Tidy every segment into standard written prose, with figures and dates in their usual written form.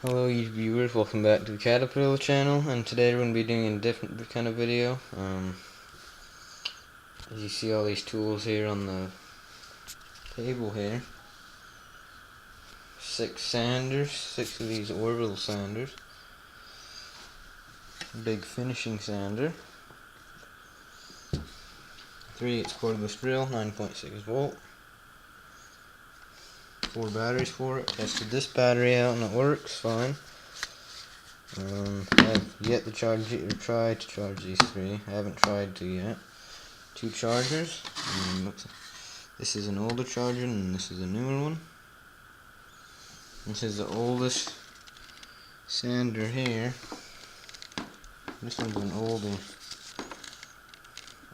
Hello YouTube viewers, welcome back to the Caterpillar channel, and today we're going to be doing a different kind of video. As you see all these tools here on the table here. 6 sanders, 6 of these orbital sanders. Big finishing sander. 3/8 cordless drill, 9.6 volt. 4 batteries for it. Tested this battery out and it works fine. I have yet to charge it or try to charge these 3. I haven't tried to yet. 2 chargers. This is an older charger and this is a newer one. This is the oldest sander here. This one's an older. I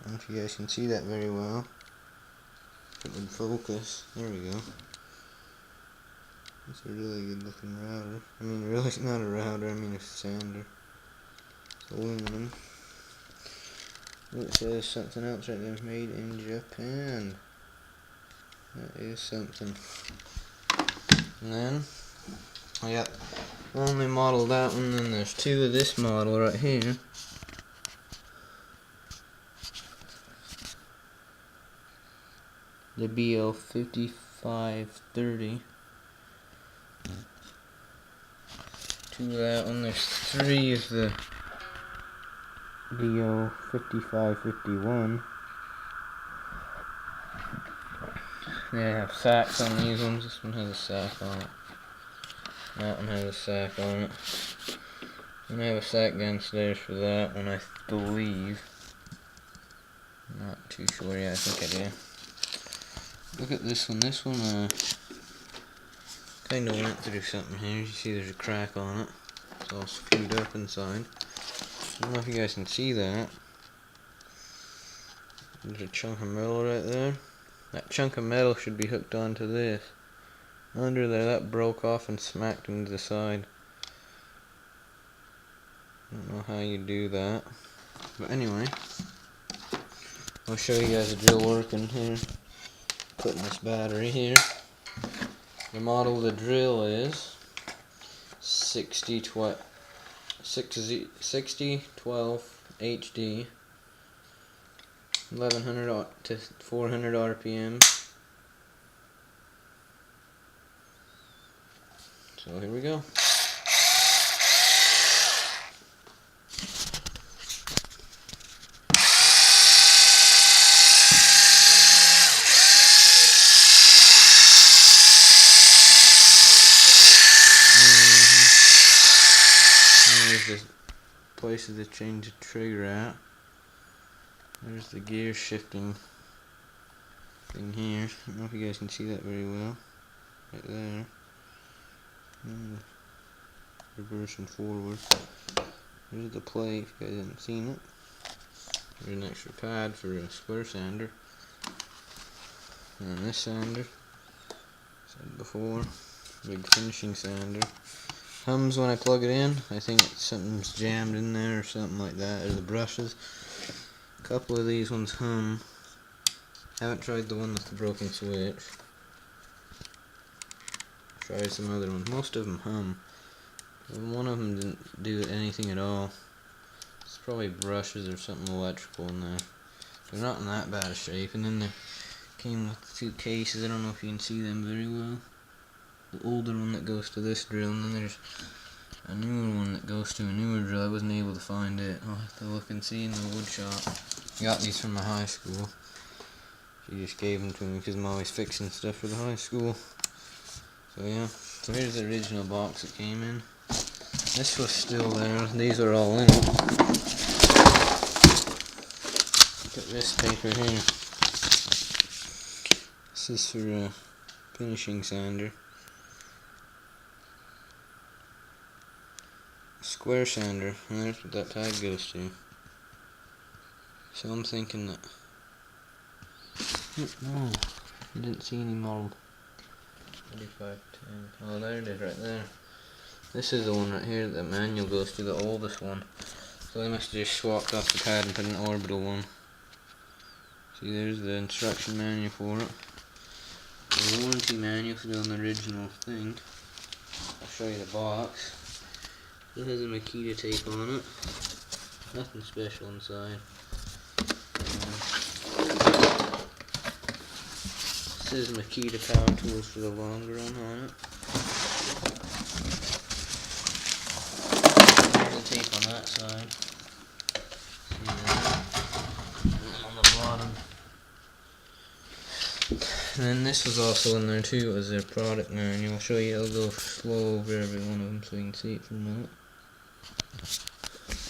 don't know if you guys can see that very well. If it would focus. There we go. It's a really good looking router. I mean, really, it's not a router, I mean a sander. It's aluminum. It says something else right there, made in Japan. That is something. And then, I got only model that one, then there's 2 of this model right here. The BL5530. 2 of that one, there's 3 of the BL5551. They have sacks on these ones. This one has a sack on it. That one has a sack on it. And I have a sack downstairs for that one, I believe. I'm not too sure yet, I think I do. Look at this one. This one kind of went through something here. You see there's a crack on it. It's all screwed up inside. I don't know if you guys can see that. There's a chunk of metal right there. That chunk of metal should be hooked onto this. Under there, that broke off and smacked into the side. I don't know how you do that. But anyway, I'll show you guys the drill working here. Putting this battery here. The model of the drill is 6012 HD, 1100 to 400 RPM. So here we go. There's the places to change the trigger at. There's the gear shifting thing here. I don't know if you guys can see that very well. Right there. And reverse and forward. There's the plate if you guys haven't seen it. There's an extra pad for a square sander. And this sander, said before, big finishing sander. Hums when I plug it in. I think something's jammed in there or something like that, or the brushes. A couple of these ones hum. Haven't tried the one with the broken switch. Tried some other ones. Most of them hum. One of them didn't do anything at all. It's probably brushes or something electrical in there. They're not in that bad a shape. And then they came with 2 cases. I don't know if you can see them very well. The older one that goes to this drill, and then there's a newer one that goes to a newer drill. I wasn't able to find it. I'll have to look and see in the wood shop. I got these from my high school. She just gave them to me because I'm always fixing stuff for the high school. So yeah, so here's the original box it came in. This was still there. These are all in it. Look at this paper here. This is for a finishing sander. Square sander, and there's what that tag goes to. So I'm thinking that. No, I didn't see any model. 3510. Oh, there it is, right there. This is the one right here that the manual goes to, the oldest one. So they must have just swapped off the pad and put an orbital one. See, there's the instruction manual for it. The warranty manual is on the original thing. I'll show you the box. It has a Makita tape on it. Nothing special inside. It says Makita power tools for the long run on it. There's the tape on that side. See that? And then on the bottom. And then this was also in there too. It was their product manual. I'll show you. I'll go slow over every one of them so you can see it for a minute.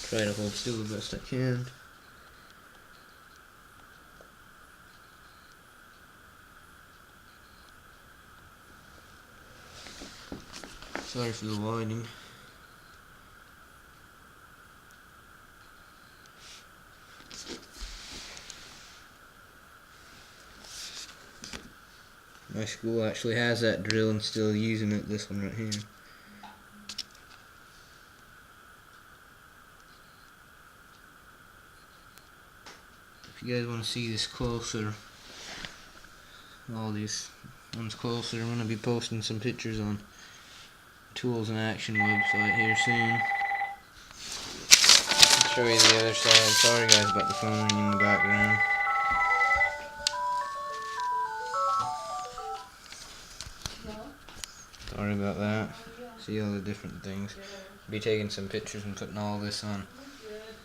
Try to hold still the best I can. Sorry for the lighting. My school actually has that drill and still using it, this one right here. If you guys want to see this closer, all these ones closer, I'm going to be posting some pictures on Tools in Action website here soon. I'll show you the other side. Sorry guys about the phone ringing in the background. Sorry about that. See all the different things. Be taking some pictures and putting all this on,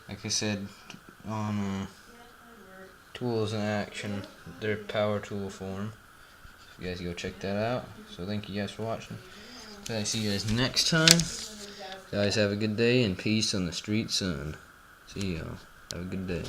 like I said, on Tools in Action, their power tool form. You guys go check that out. So thank you guys for watching. I'll see you guys next time. Guys, have a good day and peace on the street, son. See y'all. Have a good day.